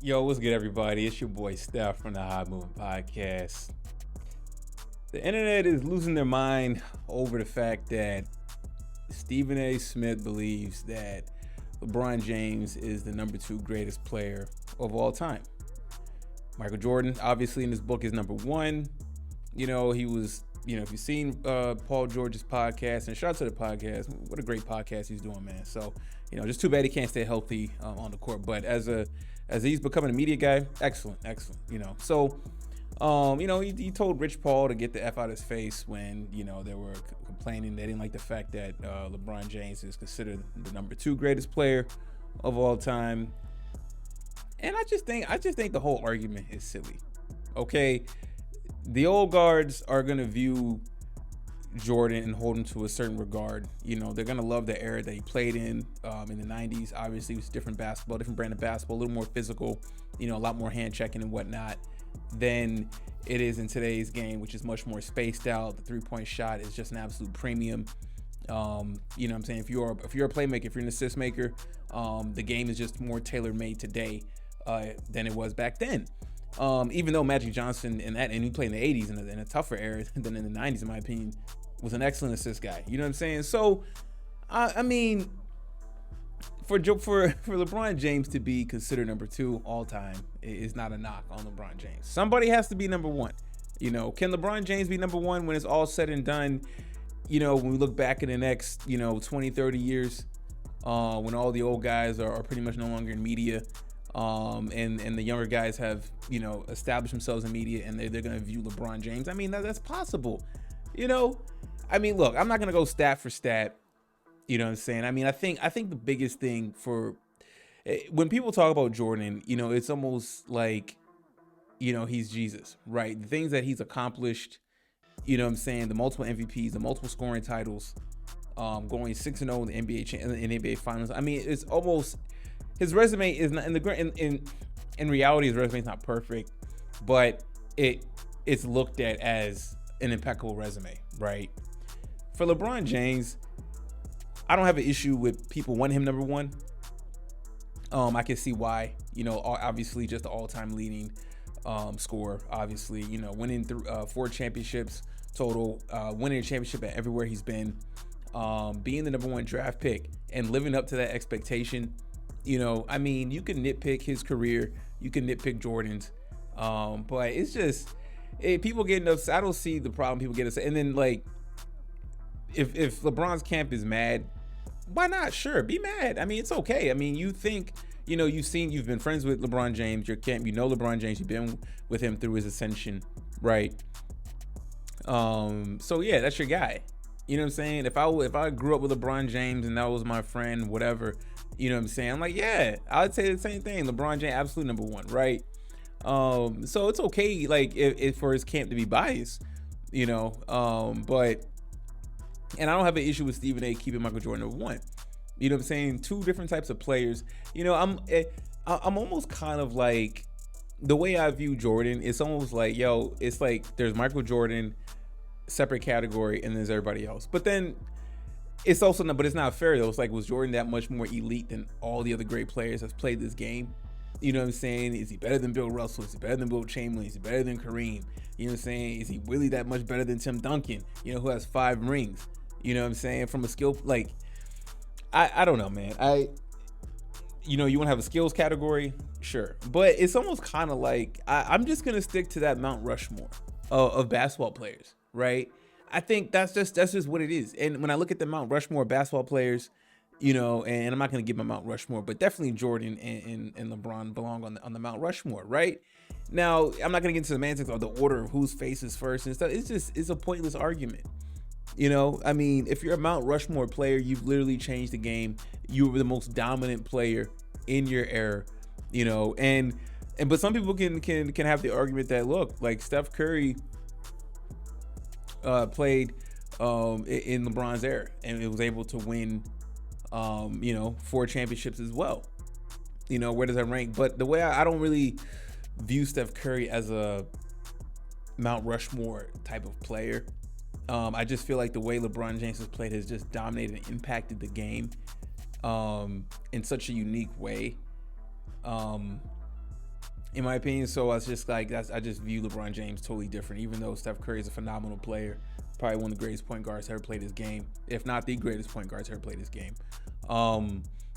Yo, what's good, everybody? It's your boy Steph from the High Moving Podcast. The internet is losing their mind over the fact that Stephen A. Smith believes that LeBron James is the number 2 greatest player of all time. Michael Jordan, obviously, in this book is number 1. He was, if you've seen Paul George's podcast, and shout out to the podcast, what a great podcast he's doing, man. So, just too bad he can't stay healthy on the court. But as he's becoming a media guy, excellent. So, he told Rich Paul to get the F out of his face when, they were complaining. They didn't like the fact that LeBron James is considered the number 2 greatest player of all time. And I just think the whole argument is silly. Okay, the old guards are gonna view Jordan and hold him to a certain regard. They're gonna love the era that he played in the 90s. Obviously, it was different basketball, different brand of basketball, a little more physical, a lot more hand checking and whatnot than it is in today's game, which is much more spaced out. The 3-point shot is just an absolute premium. What I'm saying? If you're a playmaker, if you're an assist maker, the game is just more tailor-made today than it was back then. Even though Magic Johnson and he played in the 80s in a tougher era than in the 90s, in my opinion, was an excellent assist guy. You know what I'm saying? So, I mean, for LeBron James to be considered number 2 all time is not a knock on LeBron James. Somebody has to be number 1. Can LeBron James be number 1 when it's all said and done? When we look back in the next, 20, 30 years, when all the old guys are pretty much no longer in media, and the younger guys have, established themselves in media, and they're going to view LeBron James. I mean, that's possible. I mean, look, I'm not going to go stat for stat. You know what I'm saying? I mean, I think the biggest thing for when people talk about Jordan, it's almost like, he's Jesus, right? The things that he's accomplished, what I'm saying? The multiple MVPs, the multiple scoring titles, going 6-0 in the NBA Finals. I mean, it's almost, his resume is not in reality, his resume is not perfect, but it's looked at as an impeccable resume, right? For LeBron James, I don't have an issue with people wanting him number 1. I can see why. Obviously, just the all-time leading scorer. Obviously, winning 4 championships total, winning a championship at everywhere he's been, being the number 1 draft pick, and living up to that expectation. I mean, you can nitpick his career, you can nitpick Jordan's, but it's just people getting upset. I don't see the problem. People get upset, and then like, if LeBron's camp is mad, why not? Sure, be mad. I mean, it's okay. I mean, you think, you've been friends with LeBron James, your camp, LeBron James, you've been with him through his ascension, right? So yeah, that's your guy. You know what I'm saying? If I grew up with LeBron James and that was my friend, whatever, you know what I'm saying? I'm like, yeah, I'd say the same thing. LeBron James, absolute number 1, right? So it's okay, like, if for his camp to be biased, but. And I don't have an issue with Stephen A. keeping Michael Jordan number 1. You know what I'm saying? 2 different types of players. I'm almost kind of like, the way I view Jordan, it's almost like, it's like there's Michael Jordan, separate category, and there's everybody else. But then it's also not, but it's not fair though. It's like, was Jordan that much more elite than all the other great players that's played this game? You know what I'm saying? Is he better than Bill Russell? Is he better than Will Chamberlain? Is he better than Kareem? You know what I'm saying? Is he really that much better than Tim Duncan, who has 5 rings? You know what I'm saying? From a skill, like, I don't know, man. You want to have a skills category? Sure. But it's almost kind of like, I'm just going to stick to that Mount Rushmore of basketball players, right? I think that's just what it is. And when I look at the Mount Rushmore basketball players, and I'm not going to give my Mount Rushmore, but definitely Jordan and LeBron belong on the Mount Rushmore, right? Now, I'm not going to get into the semantics of the order of whose face is first and stuff. It's a pointless argument. I mean, if you're a Mount Rushmore player, you've literally changed the game. You were the most dominant player in your era, but some people can have the argument that, look, like Steph Curry played in LeBron's era and it was able to win 4 championships as well. Where does that rank? But the way I don't really view Steph Curry as a Mount Rushmore type of player. I just feel like the way LeBron James has played has just dominated and impacted the game in such a unique way. in my opinion. So I was just like, I just view LeBron James totally different. Even though Steph Curry is a phenomenal player, probably one of the greatest point guards ever played this game, if not the greatest point guards ever played this game.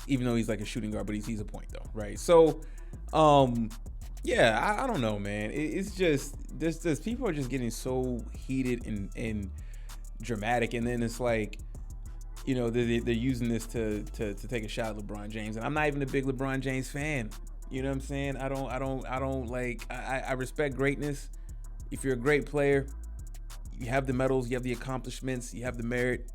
Even though he's like a shooting guard, but he's a point though, right? So, yeah, I don't know, man. It's just this people are just getting so heated and dramatic, and then it's like, you know, they're using this to take a shot at LeBron James, and I'm not even a big LeBron James fan. You know what I'm saying? I don't like. I respect greatness. If you're a great player, you have the medals, you have the accomplishments, you have the merit.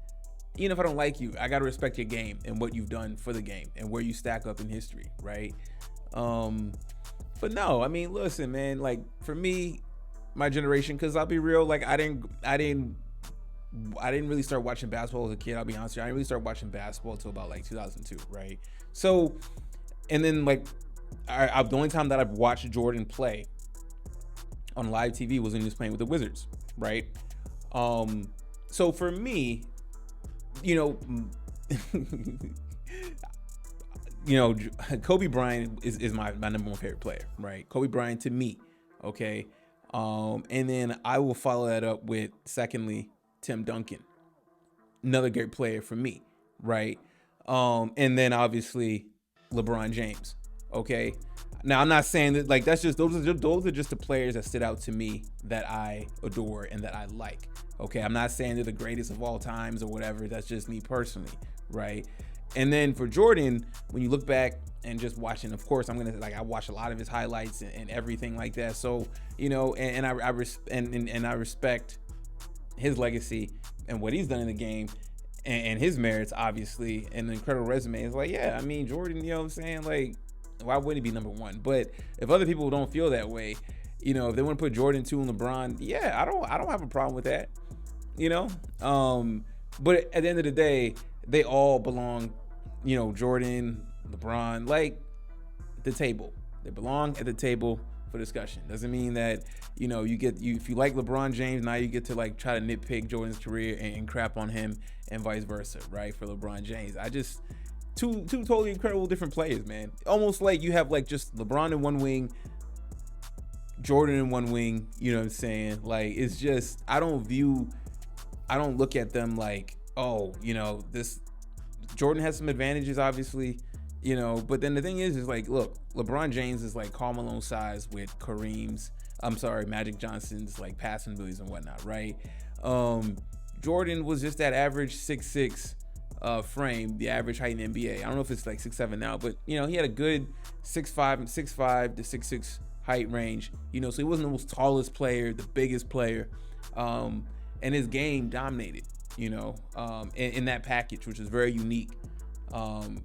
Even if I don't like you, I gotta respect your game and what you've done for the game and where you stack up in history, right? But no, I mean, listen, man. Like for me, my generation, because I'll be real, like I didn't really start watching basketball as a kid. I'll be honest with you. I didn't really start watching basketball until about like 2002, right? So, and then like, the only time that I've watched Jordan play on live TV was when he was playing with the Wizards, right? So for me, you know, Kobe Bryant is my number one favorite player, right? Kobe Bryant to me, okay? And then I will follow that up with, secondly, Tim Duncan, another great player for me, right? And then obviously LeBron James, okay? Now I'm not saying that like that's just those are just the players that stood out to me that I adore and that I like. Okay, I'm not saying they're the greatest of all times or whatever. That's just me personally, right? And then for Jordan, when you look back and just watching, of course, I watch a lot of his highlights and everything like that. So you know, and I respect his legacy and what he's done in the game and his merits, obviously, and the incredible resume. It's like, yeah, I mean, Jordan, you know what I'm saying? Like, why wouldn't he be number one? But if other people don't feel that way, you know, if they want to put Jordan 2 and LeBron, yeah, I don't have a problem with that, you know? But at the end of the day, they all belong, you know, Jordan, LeBron, like the table. They belong at the table for discussion. Doesn't mean that, you know, if you like LeBron James, now you get to like try to nitpick Jordan's career and crap on him and vice versa, right? For LeBron James. Two totally incredible different players, man. Almost like you have like just LeBron in one wing, Jordan in one wing, you know what I'm saying? Like, it's just, I don't look at them like, oh, you know, Jordan has some advantages, obviously, you know, but then the thing is like, look, LeBron James is like Karl Malone size with Magic Johnson's like passing abilities and whatnot, right? Jordan was just that average 6'6", frame, the average height in the NBA. I don't know if it's like 6'7" now, but you know, he had a good 6'5" to 6'6" height range, you know, so he wasn't the most tallest player, the biggest player, and his game dominated, you know, in that package, which is very unique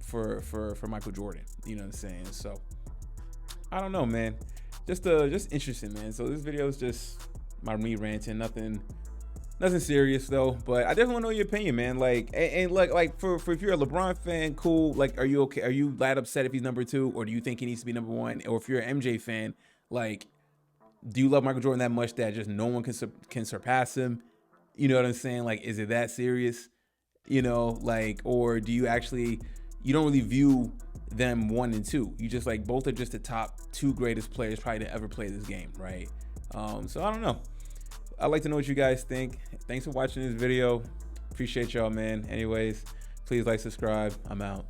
for Michael Jordan, you know what I'm saying? So I don't know, man, just interesting, man. So this video is just me ranting, nothing serious though, but I definitely want to know your opinion, man. Like, and like for if you're a LeBron fan, cool. Like, are you okay? Are you that upset if he's number 2, or do you think he needs to be number 1? Or if you're an MJ fan, like, do you love Michael Jordan that much that just no one can surpass him? You know what I'm saying? Like, is it that serious? You know, like, or do you don't really view them 1 and 2? You just like both are just the top 2 greatest players probably to ever play this game, right? So I don't know. I'd like to know what you guys think. Thanks for watching this video. Appreciate y'all, man. Anyways, please like, subscribe. I'm out.